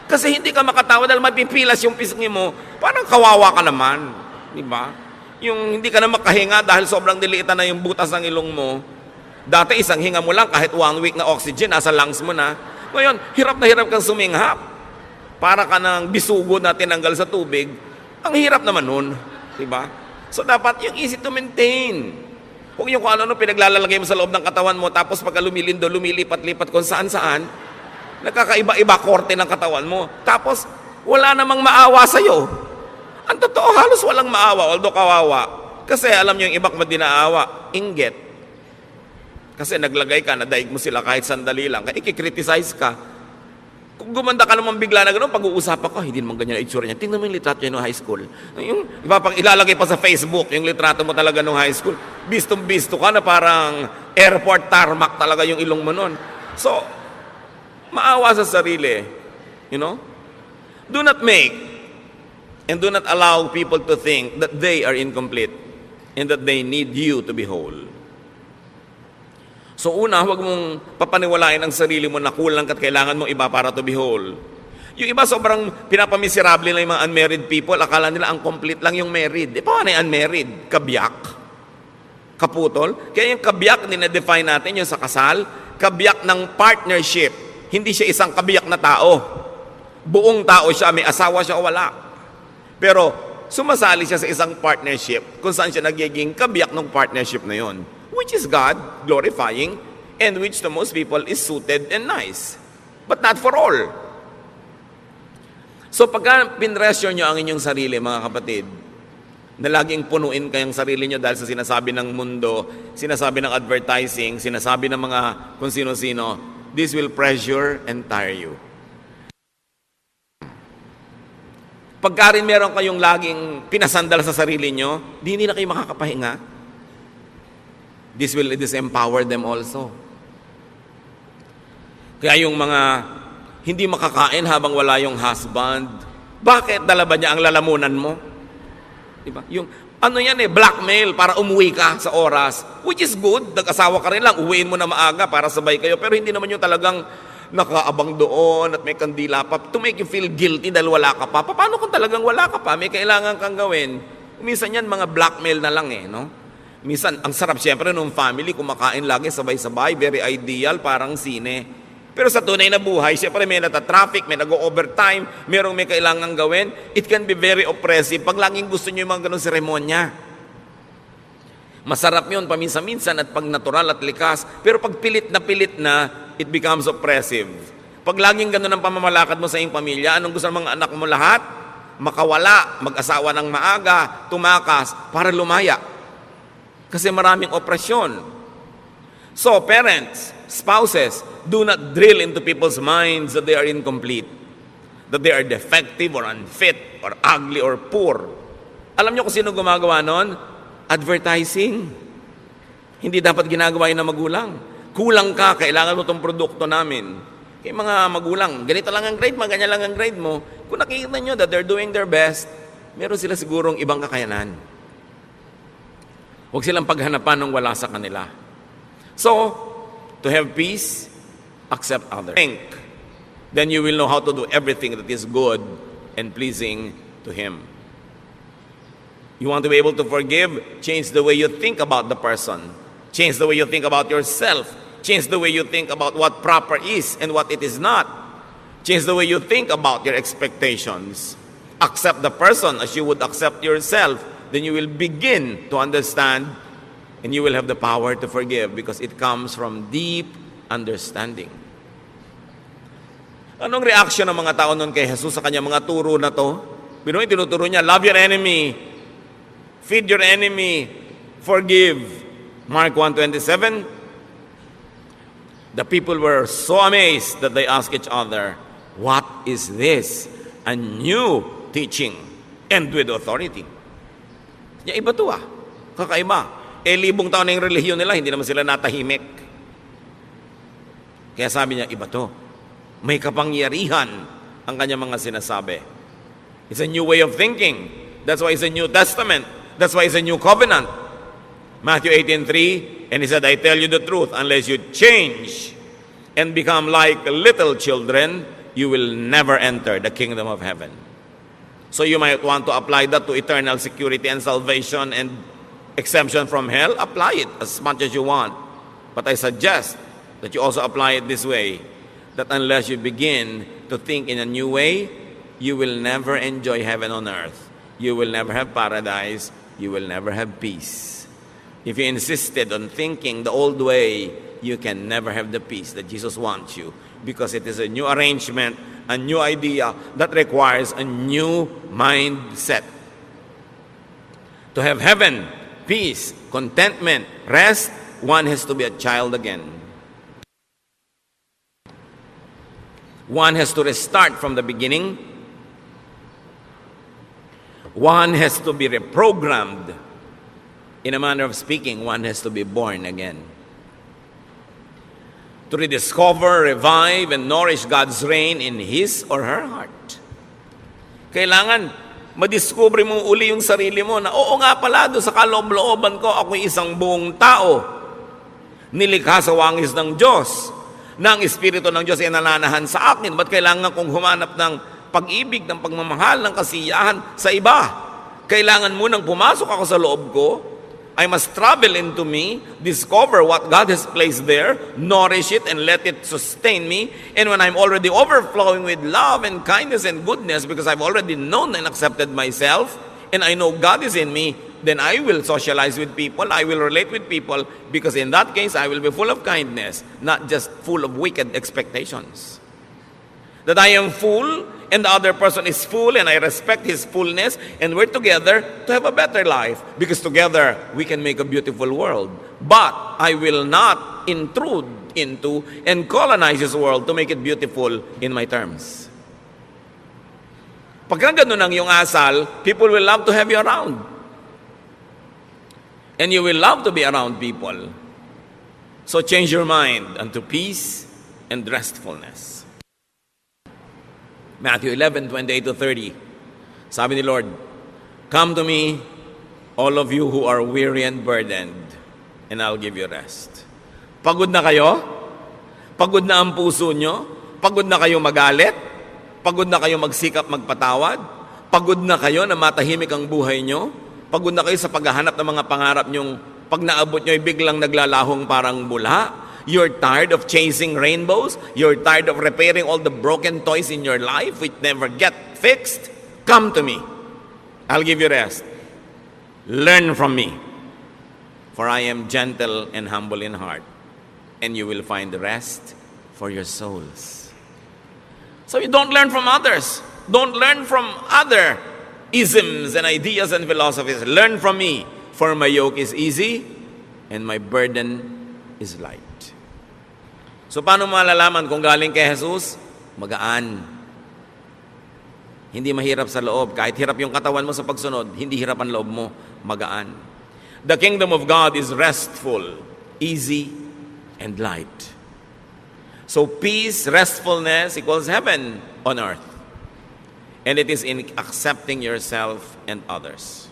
A: Kasi hindi ka makatawa dahil mapipilas yung pisngi mo, parang kawawa ka naman. Di ba? Yung hindi ka na makahinga dahil sobrang diliitan na yung butas ng ilong mo. Dati isang hinga mo lang, kahit 1 week na oxygen, nasa lungs mo na. Ngayon, hirap na hirap kang suminghap. Para ka ng bisugo na tinanggal sa tubig. Ang hirap naman nun. Di ba? So dapat yung easy to maintain. Huwag yung kung ano pinaglalalagay mo sa loob ng katawan mo, tapos pagka lumilindo, lumilipat-lipat kung saan-saan, nakakaiba-iba korte ng katawan mo. Tapos, wala namang maawa sa'yo. Ang totoo, halos walang maawa, although kawawa. Kasi alam nyo yung iba kung dinaawa, inggit. Kasi naglagay ka, nadaig mo sila kahit sandali lang, kaya ikikriticize ka. Kung gumanda ka naman bigla na gano'n, pag-uusapan ka, hindi naman ganyan ang itsura niya. Tingnan mo yung litrato niya noong high school. Yung ilalagay pa sa Facebook, yung litrato mo talaga noong high school. Bistong-bisto ka na parang airport tarmac talaga yung ilong mo noon. So, maawa sa sarili. You know? Do not make and do not allow people to think that they are incomplete and that they need you to be whole. So una, huwag mong papaniwalain ang sarili mo na kulang ka at kailangan mong iba para to be whole. Yung iba sobrang pinapamiserable lang yung mga unmarried people, akala nila ang complete lang yung married. Paano yung unmarried? Kabiyak? Kaputol? Kaya yung kabiyak, dinedefine natin yung sa kasal, kabiyak ng partnership. Hindi siya isang kabiyak na tao. Buong tao siya, may asawa siya o wala. Pero sumasali siya sa isang partnership kung saan siya nagiging kabiyak ng partnership na yon, which is God glorifying and which to most people is suited and nice. But not for all. So pagka pinresyo nyo ang inyong sarili, mga kapatid, na laging punuin kayong sarili nyo dahil sa sinasabi ng mundo, sinasabi ng advertising, sinasabi ng mga kung sino-sino, this will pressure and tire you. Pagka rin meron kayong laging pinasandal sa sarili nyo, hindi na kayo makakapahinga. This will disempower them also. Kaya yung mga hindi makakain habang wala yung husband, bakit dala ba niya ang lalamunan mo? Diba? Yung ano yan blackmail para umuwi ka sa oras, which is good, nag-asawa ka rin lang, uwiin mo na maaga para sabay kayo, pero hindi naman yung talagang nakaabang doon at may kandila pa to make you feel guilty dahil wala ka pa. Paano kung talagang wala ka pa, may kailangan kang gawin? Minsan yan mga blackmail na lang no? Minsan, ang sarap siyempre nung family, kumakain lagi sabay-sabay, very ideal, parang sine. Pero sa tunay na buhay, siyempre may nata-traffic, may nag-overtime, merong may kailangan gawin. It can be very oppressive pag laging gusto nyo yung mga ganun seremonya. Masarap yun paminsan-minsan at pag natural at likas. Pero pag pilit na, it becomes oppressive. Pag laging ganun ang pamamalakad mo sa iyong pamilya, anong gusto ng mga anak mo lahat? Makawala, mag-asawa ng maaga, tumakas, para lumaya. Kasi maraming opresyon. So, parents, spouses, do not drill into people's minds that they are incomplete, that they are defective or unfit or ugly or poor. Alam niyo kung sino gumagawa nun? Advertising. Hindi dapat ginagawa yun ng magulang. Kulang ka, kailangan mo itong produkto namin. Kaya mga magulang, ganito lang ang grade mo, ganyan lang ang grade mo. Kung nakikita nyo that they're doing their best, meron sila sigurong ibang kakayanan. Huwag silang paghanapan ng wala sa kanila. So, to have peace, accept others. Then you will know how to do everything that is good and pleasing to Him. You want to be able to forgive? Change the way you think about the person. Change the way you think about yourself. Change the way you think about what proper is and what it is not. Change the way you think about your expectations. Accept the person as you would accept yourself. Then you will begin to understand and you will have the power to forgive because it comes from deep understanding. Anong reaction ng mga tao nun kay Jesus sa kanyang mga turo na to? Binoy, tinuturo niya, love your enemy, feed your enemy, forgive. Mark 1:27. The people were so amazed that they asked each other, what is this? A new teaching and with authority. Ya, iba to kakaiba. Libong taon na yung relihiyon nila, hindi naman sila natahimik. Kaya sabi niya, iba to. May kapangyarihan ang kanyang mga sinasabi. It's a new way of thinking. That's why it's a New Testament. That's why it's a new covenant. Matthew 18:3, and He said, I tell you the truth, unless you change and become like little children, you will never enter the kingdom of heaven. So you might want to apply that to eternal security and salvation and exemption from hell. Apply it as much as you want. But I suggest that you also apply it this way, that unless you begin to think in a new way, you will never enjoy heaven on earth. You will never have paradise. You will never have peace. If you insisted on thinking the old way, you can never have the peace that Jesus wants you, because it is a new arrangement, a new idea that requires a new mindset. To have heaven, peace, contentment, rest, one has to be a child again. One has to restart from the beginning. One has to be reprogrammed. In a manner of speaking, one has to be born again. To rediscover, revive, and nourish God's reign in his or her heart. Kailangan madiscover mo uli yung sarili mo na, oo nga pala, doon sa kaloob-looban ko, ako'y isang buong tao Nilikha sa wangis ng Diyos, na ang Espiritu ng Diyos ay nananahan sa akin. Ba't kailangan kong humanap ng pag-ibig, ng pagmamahal, ng kasiyahan sa iba? Kailangan munang pumasok ako sa loob ko. I must travel into me, discover what God has placed there, nourish it, and let it sustain me. And when I'm already overflowing with love and kindness and goodness, because I've already known and accepted myself, and I know God is in me, then I will socialize with people, I will relate with people, because in that case, I will be full of kindness, not just full of wicked expectations. That I am full, and the other person is full, and I respect his fullness, and we're together to have a better life, because together we can make a beautiful world. But I will not intrude into and colonize this world to make it beautiful in my terms. Pagka ganun ang iyong asal, people will love to have you around. And you will love to be around people. So change your mind unto peace and restfulness. Matthew 11:28-30. Sabi ni Lord, "Come to me, all of you who are weary and burdened, and I'll give you rest." Pagod na kayo? Pagod na ang puso nyo? Pagod na kayo magalit? Pagod na kayo magsikap magpatawad? Pagod na kayo na matahimik ang buhay nyo? Pagod na kayo sa paghahanap ng mga pangarap nyong pag naabot nyo ay biglang naglalahong parang bula? You're tired of chasing rainbows? You're tired of repairing all the broken toys in your life which never get fixed? Come to me. I'll give you rest. Learn from me. For I am gentle and humble in heart, and you will find rest for your souls. So you don't learn from others. Don't learn from other isms and ideas and philosophies. Learn from me, for my yoke is easy and my burden is light. So paano malalaman kung galing kay Jesus? Magaan. Hindi mahirap sa loob. Kahit hirap yung katawan mo sa pagsunod, hindi hirap ang loob mo. Magaan. The kingdom of God is restful, easy, and light. So peace, restfulness equals heaven on earth. And it is in accepting yourself and others.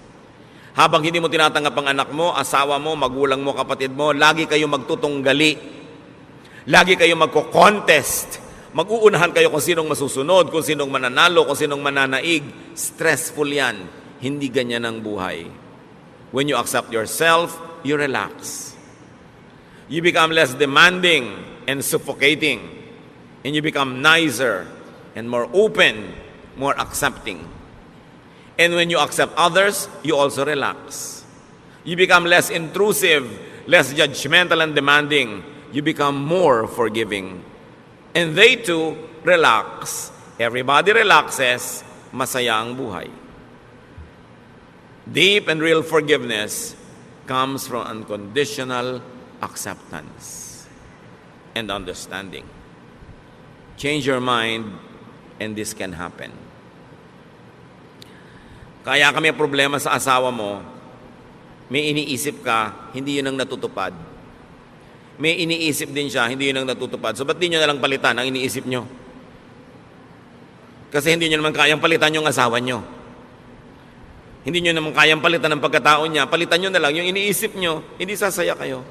A: Habang hindi mo tinatanggap ang anak mo, asawa mo, magulang mo, kapatid mo, lagi kayo magtutunggali. Lagi kayo magko-contest. Mag-uunahan kayo kung sinong masusunod, kung sinong mananalo, kung sinong mananaig. Stressful yan. Hindi ganyan ang buhay. When you accept yourself, you relax. You become less demanding and suffocating. And you become nicer and more open, more accepting. And when you accept others, you also relax. You become less intrusive, less judgmental and demanding. You become more forgiving. And they too relax. Everybody relaxes, masaya ang buhay. Deep and real forgiveness comes from unconditional acceptance and understanding. Change your mind, and this can happen. Kaya kami problema sa asawa mo, may iniisip ka, hindi yun ang natutupad. May iniisip din siya, hindi yun ang natutupad. So ba't di nyo nalang palitan ang iniisip nyo? Kasi hindi nyo naman kayang palitan yung asawa nyo. Hindi nyo naman kayang palitan ang pagkatao niya. Palitan nyo na lang yung iniisip nyo, hindi sasaya kayo.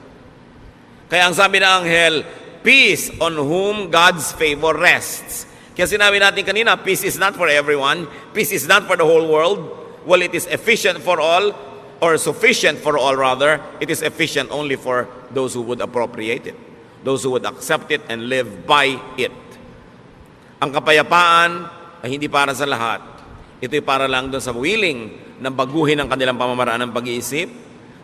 A: Kaya ang sabi ng anghel, peace on whom God's favor rests. Kaya sinabi natin kanina, peace is not for everyone. Peace is not for the whole world. Well, it is efficient for all, or sufficient for all rather. It is efficient only for those who would appropriate it, those who would accept it and live by it. Ang kapayapaan ay hindi para sa lahat. Ito'y para lang doon sa willing na baguhin ang kanilang pamamaraan ng pag-iisip,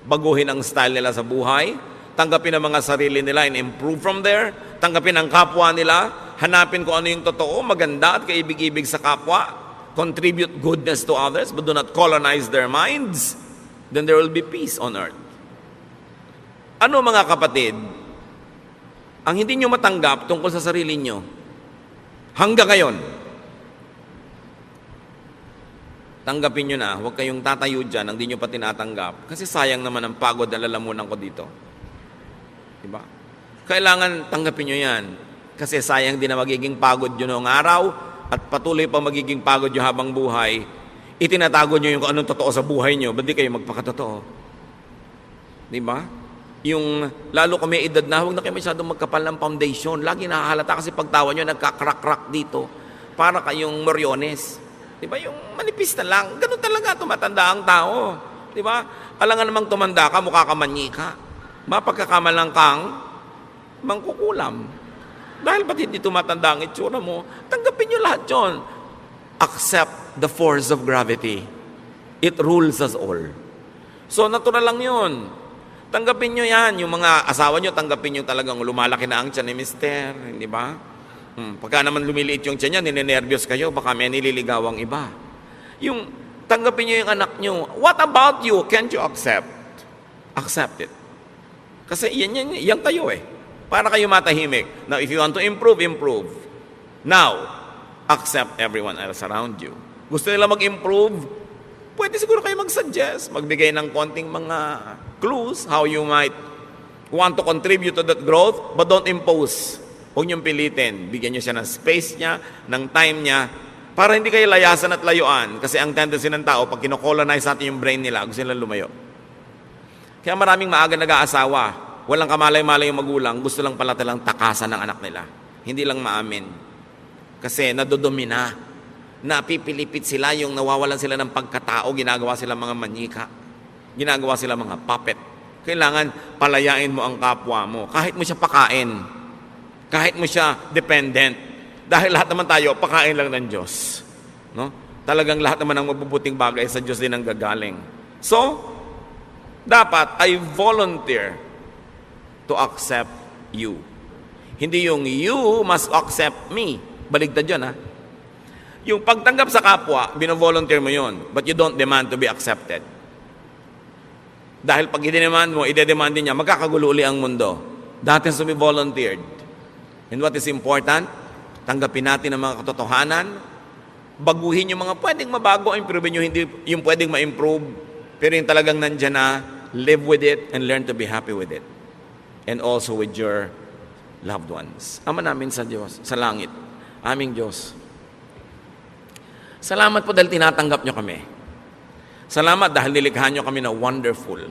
A: baguhin ang style nila sa buhay, tanggapin ang mga sarili nila and improve from there, tanggapin ang kapwa nila, hanapin kung ano yung totoo, maganda at kaibig-ibig sa kapwa, contribute goodness to others, but do not colonize their minds, then there will be peace on earth. Ano mga kapatid, ang hindi nyo matanggap tungkol sa sarili nyo, hanggang ngayon, tanggapin nyo na, huwag kayong tatayo dyan ang di nyo pa tinatanggap, kasi sayang naman ang pagod na lalamunan ko dito. Diba? Kailangan tanggapin nyo yan, kasi sayang din na magiging pagod yun noong araw, at patuloy pa magiging pagod nyo habang buhay, itinatago nyo yung kung anong totoo sa buhay nyo, ba't di kayo magpakatotoo? Diba? Yung lalo kung may edad na, huwag na kayo masyadong magkapal ng foundation. Lagi nakahalata kasi pagtawa nyo, nagkakrak-krak dito. Para kayong moryones. Di ba? Yung manipis na lang. Ganun talaga, tumatanda ang tao. Di ba? Alangan namang tumanda ka, mukha ka manyika. Mapagkakamalang kang mangkukulam. Dahil ba't hindi tumatanda ang itsura mo, tanggapin nyo lahat yun. Accept the force of gravity. It rules us all. So, natural lang yun. Tanggapin nyo yan. Yung mga asawa nyo, tanggapin nyo talagang lumalaki na ang tiyan ni mister. Hindi ba? Pagka naman lumiliit yung tiyan niya, ninenervyos kayo, baka may nililigawang iba. Yung tanggapin nyo yung anak nyo. What about you? Can't you accept? Accept it. Kasi yan kayo eh. Para kayo matahimik. Now, if you want to improve, improve. Now, accept everyone else around you. Gusto nila mag-improve? Pwede siguro kayo mag-suggest, magbigay ng konting mga clues how you might want to contribute to that growth, but don't impose. Huwag niyong pilitin. Bigyan niyo siya ng space niya, ng time niya, para hindi kayo layasan at layuan. Kasi ang tendency ng tao, pag kinocolonize natin yung brain nila, gusto nila lumayo. Kaya maraming maaga nag-aasawa, walang kamalay-malay yung magulang, gusto lang pala talang takasan ng anak nila. Hindi lang maamin. Kasi nadudumi napipilipit sila, yung nawawalan sila ng pagkatao, ginagawa sila mga manyika, ginagawa sila mga puppet. Kailangan palayain mo ang kapwa mo, kahit mo siya pakain, kahit mo siya dependent, dahil lahat naman tayo, pakain lang ng Diyos. No? Talagang lahat naman ng mabubuting bagay sa Diyos din ang gagaling. So, dapat I volunteer to accept you. Hindi yung you must accept me. Baligtad yun, ha? Yung pagtanggap sa kapwa, bino-volunteer mo yon, but you don't demand to be accepted. Dahil pag i-demand mo, i-demand din niya, magkakagulo uli ang mundo. That has to be volunteered. And what is important, tanggapin natin ang mga katotohanan, baguhin yung mga pwedeng mabago, improve nyo, hindi yung pwedeng ma-improve, pero yung talagang nandyan na, live with it and learn to be happy with it. And also with your loved ones. Ama namin sa Diyos, sa langit, aming Diyos, salamat po dahil tinatanggap nyo kami. Salamat dahil nilikha nyo kami na wonderful.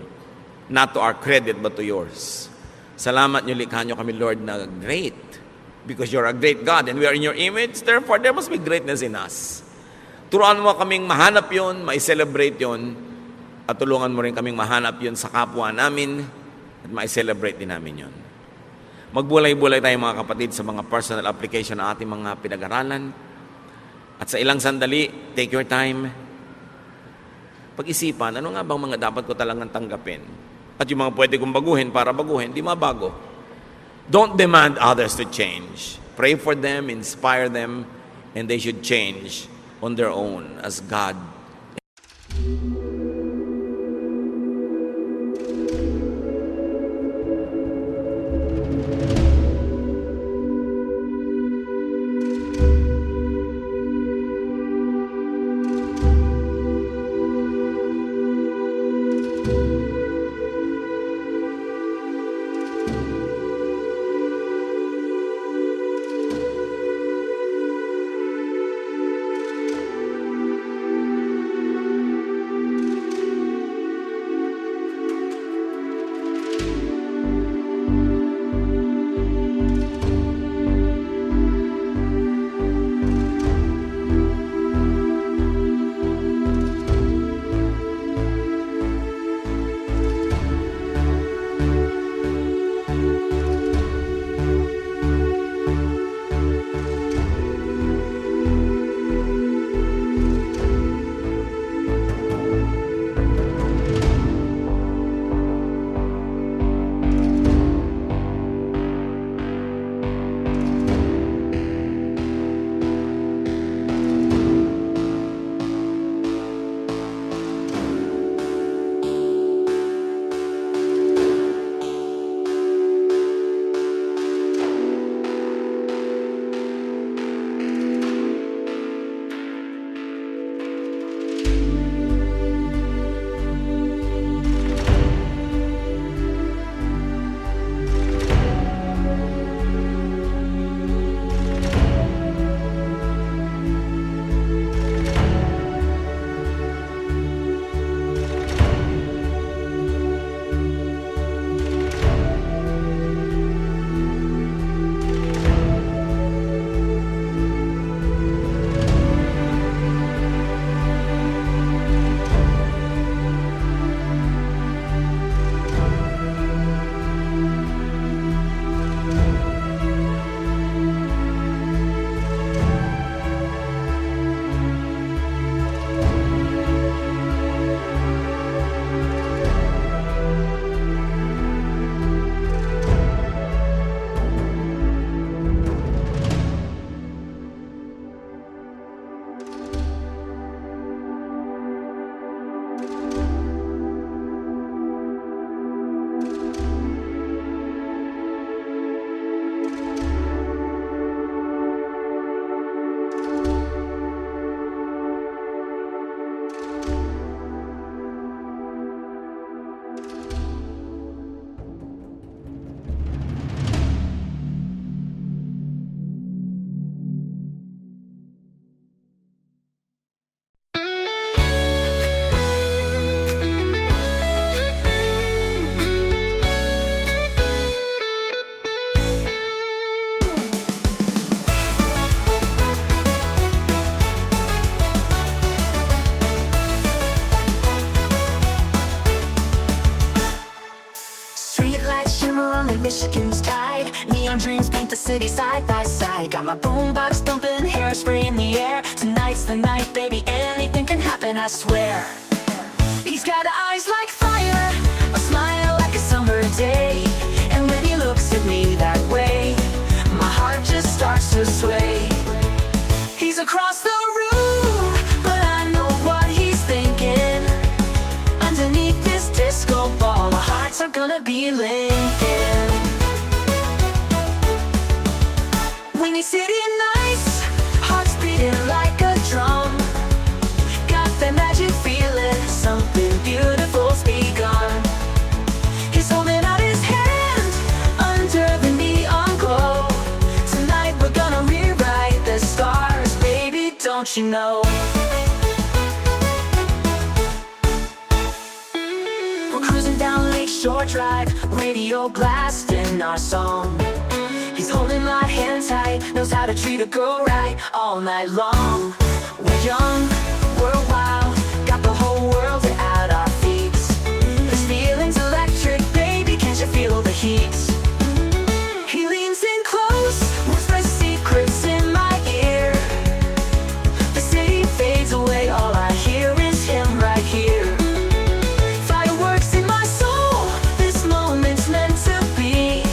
A: Not to our credit, but to yours. Salamat nyo likha nyo kami, Lord, na great. Because you're a great God and we are in your image. Therefore, there must be greatness in us. Turuan mo kaming mahanap yun, ma-celebrate yun, at tulungan mo rin kaming mahanap yun sa kapwa namin at ma-celebrate din namin yun. Magbulay-bulay tayo mga kapatid sa mga personal application ng ating mga pinag-aralan. At sa ilang sandali, take your time. Pag-isipan, ano nga bang mga dapat ko talagang tanggapin? At yung mga pwede kong baguhin para baguhin, di mabago. Don't demand others to change. Pray for them, inspire them, and they should change on their own as God
B: Michigan's tide. Neon dreams paint the city side by side. Got my boombox thumping, hairspray in the air. Tonight's the night, baby, anything can happen, I swear. He's got eyes like fire, a smile like a summer day. And when he looks at me that way, my heart just starts to sway. He's across the room, but I know what he's thinking. Underneath this disco ball, our hearts are gonna be linking. When he's sitting nice, hearts beating like a drum. Got that magic feeling, something beautiful's begun. He's holding out his hand under the neon glow. Tonight we're gonna rewrite the stars, baby, don't you know? We're cruising down Lakeshore Drive, radio blasting our song. He's holding my hand tight, knows how to treat a girl right all night long. We're young, we're wild, got the whole world at our feet. This feeling's electric, baby, can't you feel the heat? He leans in close, whispers secrets in my ear. The city fades away, all I hear is him right here. Fireworks in my soul, this moment's meant to be.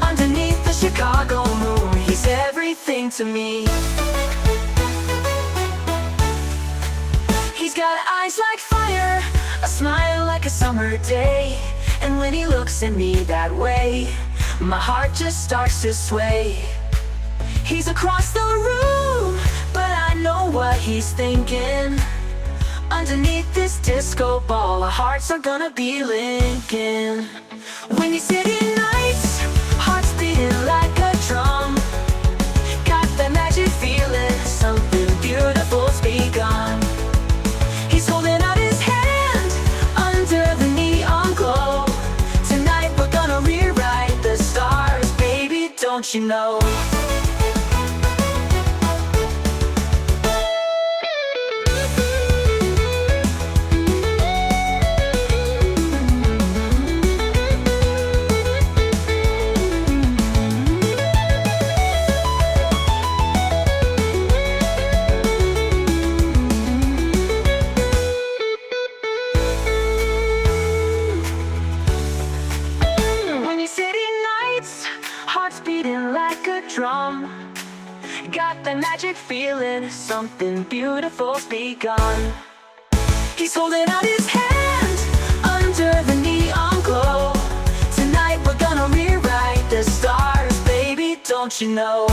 B: Underneath the Chicago moon, he's everything to me. He's got eyes like fire, a smile like a summer day. And when he looks at me that way, my heart just starts to sway. He's across the room, but I know what he's thinking. Underneath this disco ball, our hearts are gonna be linking. When he's sitting nice, hearts beating like a drum. Got that magic feeling, something beautiful's begun. He's holding out his hand under the neon glow. Tonight we're gonna rewrite the stars, baby, don't you know? Hearts beating like a drum. Got that magic feeling, something beautiful's begun. He's holding out his hand under the neon glow. Tonight we're gonna rewrite the stars, baby, don't you know?